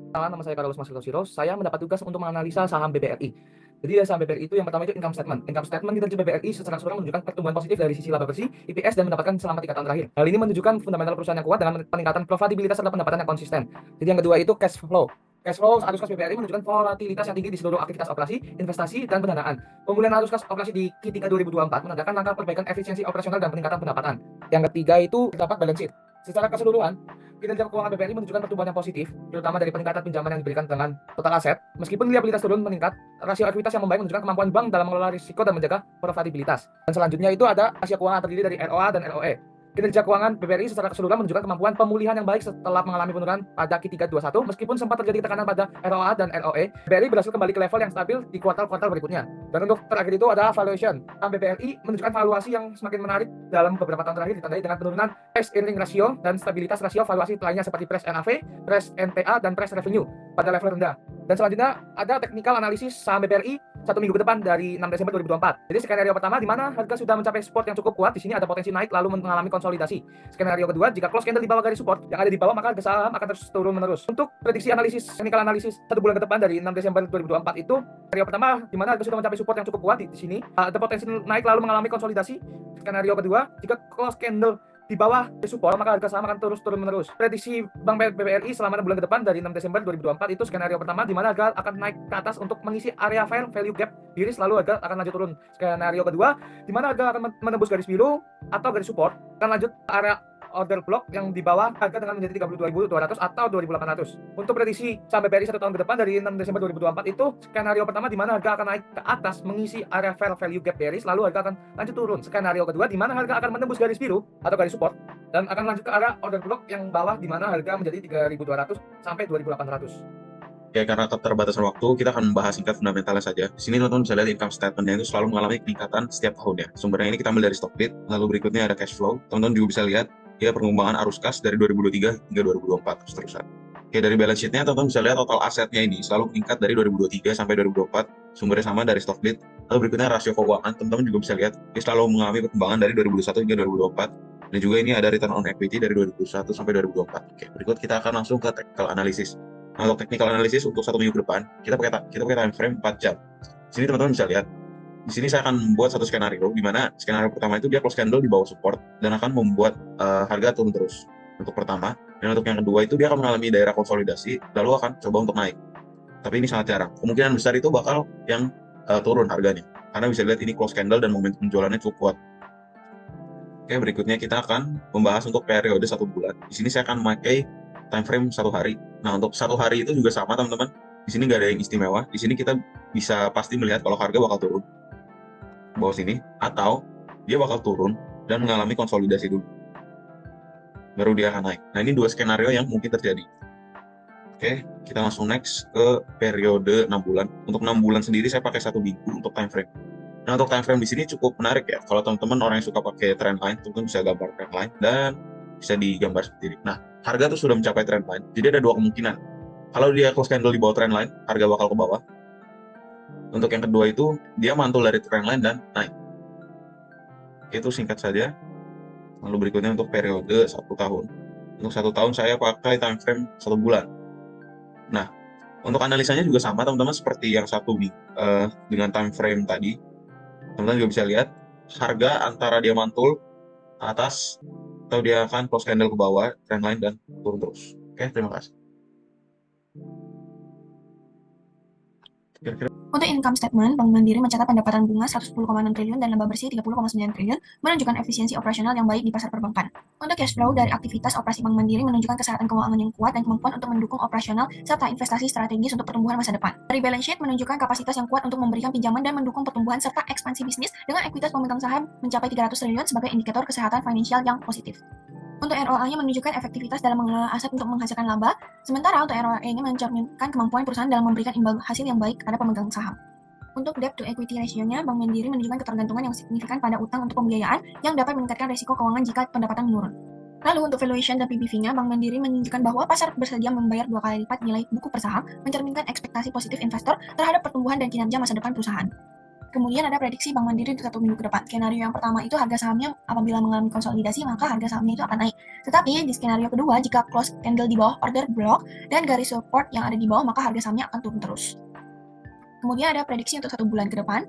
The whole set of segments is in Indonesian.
Nama saya Carlos Marcelo Siros. Saya mendapat tugas untuk menganalisa saham BBRI. Jadi saham BBRI itu yang pertama itu income statement. Income statement kinerja BBRI secara keseluruhan menunjukkan pertumbuhan positif dari sisi laba bersih, EPS, dan mendapatkan selama 3 tahun terakhir. Hal ini menunjukkan fundamental perusahaan yang kuat dengan peningkatan profitabilitas serta pendapatan yang konsisten. Jadi yang kedua itu cash flow. Cash flow arus kas BBRI menunjukkan volatilitas yang tinggi di seluruh aktivitas operasi, investasi, dan pendanaan. Pemulihan arus kas operasi di Q3 2024 menandakan langkah perbaikan efisiensi operasional dan peningkatan pendapatan. Yang ketiga itu terdapat balance sheet. Secara keseluruhan, kinerja keuangan BBRI menunjukkan pertumbuhan yang positif, terutama dari peningkatan pinjaman yang diberikan dengan total aset. Meskipun liabilitas turun meningkat, rasio ekuitas yang membaik menunjukkan kemampuan bank dalam mengelola risiko dan menjaga profitabilitas. Dan selanjutnya itu ada rasio keuangan terdiri dari ROA dan ROE. Kinerja keuangan BBRI secara keseluruhan menunjukkan kemampuan pemulihan yang baik setelah mengalami penurunan pada Q3 21, meskipun sempat terjadi tekanan pada ROA dan ROE. BBRI berhasil kembali ke level yang stabil di kuartal-kuartal berikutnya. Dan untuk terakhir itu ada valuation. Saham BBRI menunjukkan valuasi yang semakin menarik dalam beberapa tahun terakhir ditandai dengan penurunan price earning ratio dan stabilitas rasio valuasi lainnya seperti price NAV, price NTA, dan price revenue pada level rendah. Dan selanjutnya ada technical analisis saham BBRI 1 minggu ke depan dari 6 Desember 2024. Jadi skenario pertama di mana harga sudah mencapai support yang cukup kuat, di sini ada potensi naik lalu mengalami konsolidasi. Skenario kedua, jika close candle di bawah garis support yang ada di bawah, maka harga saham akan terus turun menerus. Untuk prediksi analisis, technical analisis 1 bulan ke depan dari 6 Desember 2024 itu, skenario pertama di mana harga sudah mencapai support yang cukup kuat di sini, ada potensi naik lalu mengalami konsolidasi. Skenario kedua, jika close candle di bawah support, maka harga saham akan terus turun menerus. Prediksi Bank BBRI selama 6 bulan ke depan dari 6 Desember 2024 itu skenario pertama di mana harga akan naik ke atas untuk mengisi area fair value gap iris, lalu harga akan lanjut turun. Skenario kedua di mana harga akan menembus garis biru atau garis support, akan lanjut ke area order block yang di bawah harga dengan menjadi 32.200 atau 2.800. Untuk prediksi saham BBRI 1 tahun ke depan dari 6 Desember 2024 itu skenario pertama di mana harga akan naik ke atas mengisi area fair value gap bearish, lalu harga akan lanjut turun. Skenario kedua di mana harga akan menembus garis biru atau garis support dan akan lanjut ke area order block yang bawah di mana harga menjadi 3.200 sampai 2.800. Ya, karena keterbatasan waktu, kita akan membahas singkat fundamentalnya saja. Di sini teman-teman bisa lihat income statement-nya itu selalu mengalami peningkatan setiap tahunnya. Sumbernya ini kita ambil dari Stockbit, lalu berikutnya ada cash flow. Teman-teman juga bisa lihat ya perkembangan arus kas dari 2023 hingga 2024 terus-terusan. Oke, dari balance sheet-nya teman-teman bisa lihat total asetnya ini selalu meningkat dari 2023 sampai 2024. Sumbernya sama dari Stockbit. Lalu berikutnya rasio keuangan, teman-teman juga bisa lihat dia selalu mengalami perkembangan dari 2021 hingga 2024. Dan juga ini ada return on equity dari 2021 sampai 2024. Oke, berikut kita akan langsung ke technical analysis. Nah, untuk technical analysis untuk 1 minggu ke depan, kita pakai time frame 4 jam. Di sini teman-teman bisa lihat. Di sini saya akan membuat satu skenario, di mana skenario pertama itu dia close candle di bawah support dan akan membuat harga turun terus. Untuk pertama, dan untuk yang kedua itu dia akan mengalami daerah konsolidasi, lalu akan coba untuk naik. Tapi ini sangat jarang. Kemungkinan besar itu bakal yang turun harganya, karena bisa lihat ini close candle dan momentum penjualannya cukup kuat. Oke, berikutnya kita akan membahas untuk periode 1 bulan. Di sini saya akan memakai time frame 1 hari. Nah, untuk 1 hari itu juga sama teman-teman. Di sini nggak ada yang istimewa. Di sini kita bisa pasti melihat kalau harga bakal turun bawah sini, atau dia bakal turun dan mengalami konsolidasi dulu, baru dia akan naik. Nah, ini 2 skenario yang mungkin terjadi. Oke, kita langsung next ke periode 6 bulan. Untuk 6 bulan sendiri saya pakai 1 minggu untuk time frame. Nah, untuk time frame di sini cukup menarik ya. Kalau teman-teman orang yang suka pakai trend line, teman-teman bisa gambar trend line dan bisa digambar seperti ini. Nah, harga tuh sudah mencapai trend line. Jadi ada 2 kemungkinan. Kalau dia close candle di bawah trend line, harga bakal ke bawah. Untuk yang kedua itu dia mantul dari trend line dan naik. Itu singkat saja. Lalu berikutnya untuk periode 1 tahun. Untuk 1 tahun saya pakai time frame 1 bulan. Nah, untuk analisanya juga sama teman-teman seperti yang dengan time frame tadi. Teman-teman juga bisa lihat harga antara dia mantul atas atau dia akan close candle ke bawah trend line dan turun terus. Oke, terima kasih. Untuk income statement, Bank Mandiri mencatat pendapatan bunga 110,6 triliun dan laba bersih 30,9 triliun, menunjukkan efisiensi operasional yang baik di pasar perbankan. Untuk cash flow dari aktivitas operasi Bank Mandiri menunjukkan kesehatan keuangan yang kuat dan kemampuan untuk mendukung operasional serta investasi strategis untuk pertumbuhan masa depan. Dari balance sheet menunjukkan kapasitas yang kuat untuk memberikan pinjaman dan mendukung pertumbuhan serta ekspansi bisnis dengan ekuitas pemegang saham mencapai 300 triliun sebagai indikator kesehatan finansial yang positif. Untuk ROA-nya menunjukkan efektivitas dalam mengelola aset untuk menghasilkan laba, sementara untuk ROE-nya mencerminkan kemampuan perusahaan dalam memberikan imbal hasil yang baik kepada pemegang saham. Untuk debt to equity ratio-nya, Bank Mandiri menunjukkan ketergantungan yang signifikan pada utang untuk pembiayaan yang dapat meningkatkan risiko keuangan jika pendapatan menurun. Lalu untuk valuation dan PBV-nya, Bank Mandiri menunjukkan bahwa pasar bersedia membayar 2 kali lipat nilai buku per saham, mencerminkan ekspektasi positif investor terhadap pertumbuhan dan kinerja masa depan perusahaan. Kemudian ada prediksi Bank Mandiri untuk 1 minggu ke depan. Skenario yang pertama itu harga sahamnya apabila mengalami konsolidasi maka harga sahamnya itu akan naik. Tetapi di skenario kedua jika close candle di bawah order block dan garis support yang ada di bawah maka harga sahamnya akan turun terus. Kemudian ada prediksi untuk 1 bulan ke depan.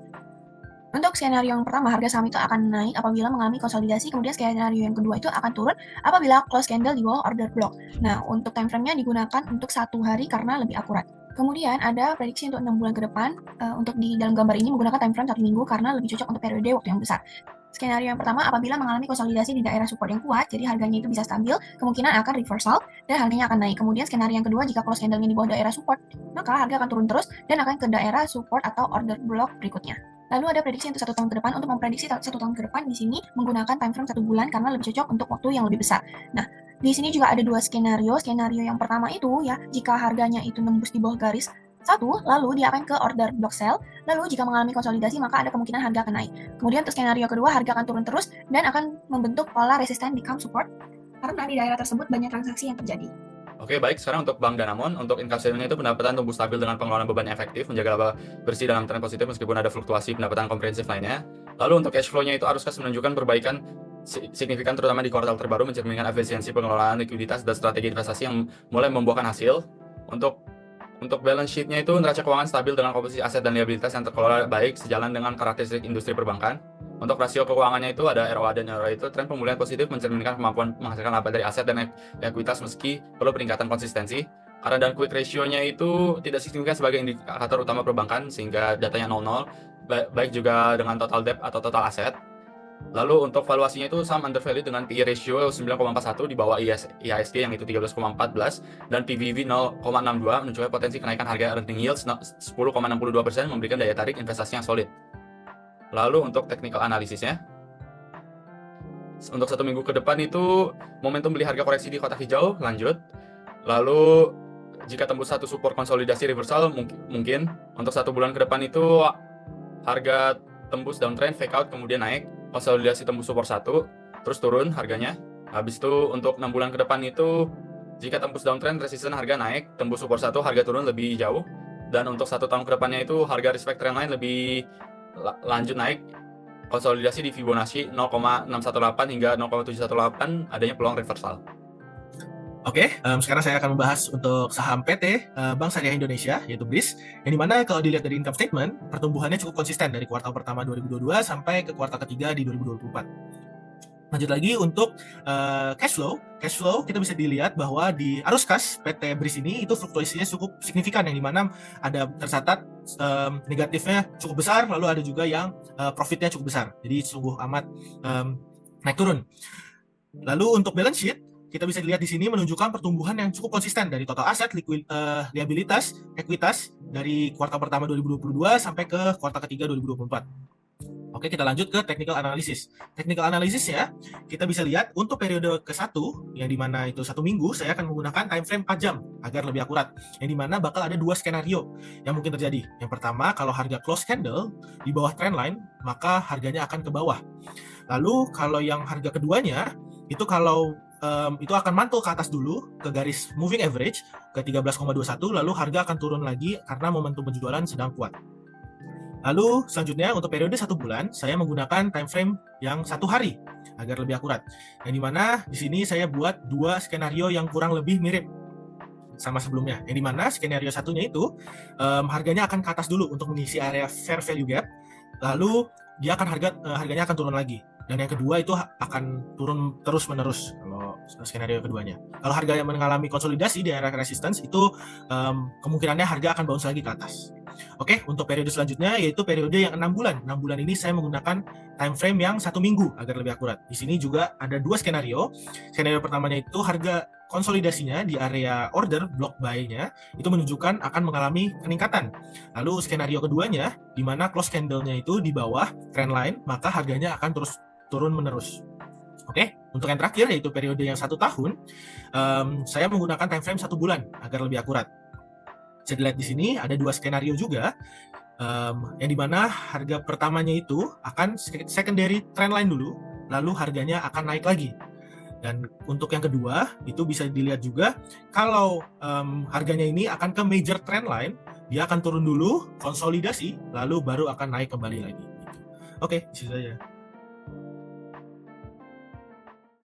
Untuk skenario yang pertama, harga saham itu akan naik apabila mengalami konsolidasi, kemudian skenario yang kedua itu akan turun apabila close candle di bawah order block. Nah, untuk time frame-nya digunakan untuk 1 hari karena lebih akurat. Kemudian ada prediksi untuk 6 bulan ke depan, untuk di dalam gambar ini menggunakan time frame 1 minggu karena lebih cocok untuk periode waktu yang besar. Skenario yang pertama apabila mengalami konsolidasi di daerah support yang kuat, jadi harganya itu bisa stabil, kemungkinan akan reversal dan harganya akan naik. Kemudian skenario yang kedua jika close candle-nya di bawah daerah support, maka harga akan turun terus dan akan ke daerah support atau order block berikutnya. Lalu ada prediksi untuk 1 tahun ke depan. Untuk memprediksi 1 tahun ke depan di sini menggunakan time frame 1 bulan karena lebih cocok untuk waktu yang lebih besar. Nah, di sini juga ada 2 skenario. Skenario yang pertama itu ya, jika harganya itu nembus di bawah garis 1, lalu dia akan ke order block sell. Lalu jika mengalami konsolidasi maka ada kemungkinan harga akan naik. Kemudian untuk skenario kedua harga akan turun terus dan akan membentuk pola resisten become support karena di daerah tersebut banyak transaksi yang terjadi. Oke, baik. Sekarang untuk Bank Danamon, untuk income statement-nya itu pendapatan tumbuh stabil dengan pengelolaan beban yang efektif, menjaga laba bersih dalam tren positif meskipun ada fluktuasi pendapatan komprehensif lainnya. Lalu untuk cash flow-nya itu arus kas menunjukkan perbaikan signifikan terutama di kuartal terbaru, mencerminkan efisiensi pengelolaan likuiditas dan strategi investasi yang mulai membuahkan hasil. Untuk balance sheet-nya itu neraca keuangan stabil dengan komposisi aset dan liabilitas yang terkelola baik sejalan dengan karakteristik industri perbankan. Untuk rasio keuangannya itu ada ROA dan ROA itu tren pemulihan positif mencerminkan kemampuan menghasilkan laba dari aset dan ekuitas meski perlu peningkatan konsistensi. Current dan quick ratio-nya itu tidak signifikan sebagai indikator utama perbankan sehingga datanya 00, baik juga dengan total debt atau total aset. Lalu untuk valuasinya itu saham undervalued dengan PE ratio 9,41 di bawah IHSG yang itu 13,14 dan PBV 0,62 menunjukkan potensi kenaikan harga earning yield 10,62% memberikan daya tarik investasi yang solid. Lalu untuk technical analisisnya, untuk 1 minggu ke depan itu momentum beli harga koreksi di kotak hijau lanjut. Lalu jika tembus 1 support konsolidasi reversal mungkin. Untuk 1 bulan ke depan itu harga tembus downtrend, fake out kemudian naik, konsolidasi tembus support 1 terus turun harganya. Habis itu untuk 6 bulan ke depan itu jika tembus downtrend resisten harga naik, tembus support 1 harga turun lebih jauh. Dan untuk 1 tahun ke depannya itu harga respect trend line lebih lanjut naik, konsolidasi di Fibonacci 0,618 hingga 0,718 adanya peluang reversal. Oke, sekarang saya akan membahas untuk saham PT Bank Syariah Indonesia, yaitu BRIS, yang dimana kalau dilihat dari income statement, pertumbuhannya cukup konsisten dari kuartal pertama 2022 sampai ke kuartal ketiga di 2024. Lanjut lagi untuk cash flow kita bisa dilihat bahwa di arus kas PT BRIS ini itu fluktuasinya cukup signifikan, yang dimana ada tercatat negatifnya cukup besar, lalu ada juga yang profitnya cukup besar, jadi sungguh amat naik turun. Lalu untuk balance sheet kita bisa lihat di sini menunjukkan pertumbuhan yang cukup konsisten dari total aset, liabilitas, ekuitas dari kuartal pertama 2022 sampai ke kuartal ketiga 2024. Oke, kita lanjut ke technical analysis. Technical analysis ya, kita bisa lihat untuk periode ke-1, yang dimana itu 1 minggu, saya akan menggunakan time frame 4 jam agar lebih akurat. Yang dimana bakal ada 2 skenario yang mungkin terjadi. Yang pertama, kalau harga close candle di bawah trendline, maka harganya akan ke bawah. Lalu kalau yang harga keduanya, itu kalau itu akan mantul ke atas dulu, ke garis moving average, ke 13,21, lalu harga akan turun lagi karena momentum penjualan sedang kuat. Lalu selanjutnya untuk periode 1 bulan, saya menggunakan time frame yang 1 hari agar lebih akurat. Yang dimana di sini saya buat 2 skenario yang kurang lebih mirip sama sebelumnya. Yang dimana skenario satunya itu harganya akan ke atas dulu untuk mengisi area fair value gap, lalu dia akan harganya akan turun lagi. Dan yang kedua itu akan turun terus menerus kalau skenario keduanya. Kalau harga yang mengalami konsolidasi di area resistance itu kemungkinannya harga akan bounce lagi ke atas. Oke, untuk periode selanjutnya yaitu periode yang 6 bulan. 6 bulan ini saya menggunakan time frame yang 1 minggu agar lebih akurat. Di sini juga ada 2 skenario. Skenario pertamanya itu harga konsolidasinya di area order block buy-nya itu menunjukkan akan mengalami peningkatan. Lalu skenario keduanya di mana close candle-nya itu di bawah trendline, maka harganya akan terus turun menerus. Oke, untuk yang terakhir yaitu periode yang 1 tahun, saya menggunakan time frame 1 bulan agar lebih akurat. Bisa dilihat di sini ada 2 skenario juga, yang dimana harga pertamanya itu akan secondary trendline dulu, lalu harganya akan naik lagi. Dan untuk yang kedua itu bisa dilihat juga kalau harganya ini akan ke major trendline, dia akan turun dulu, konsolidasi, lalu baru akan naik kembali lagi. Gitu. Oke, itu saja.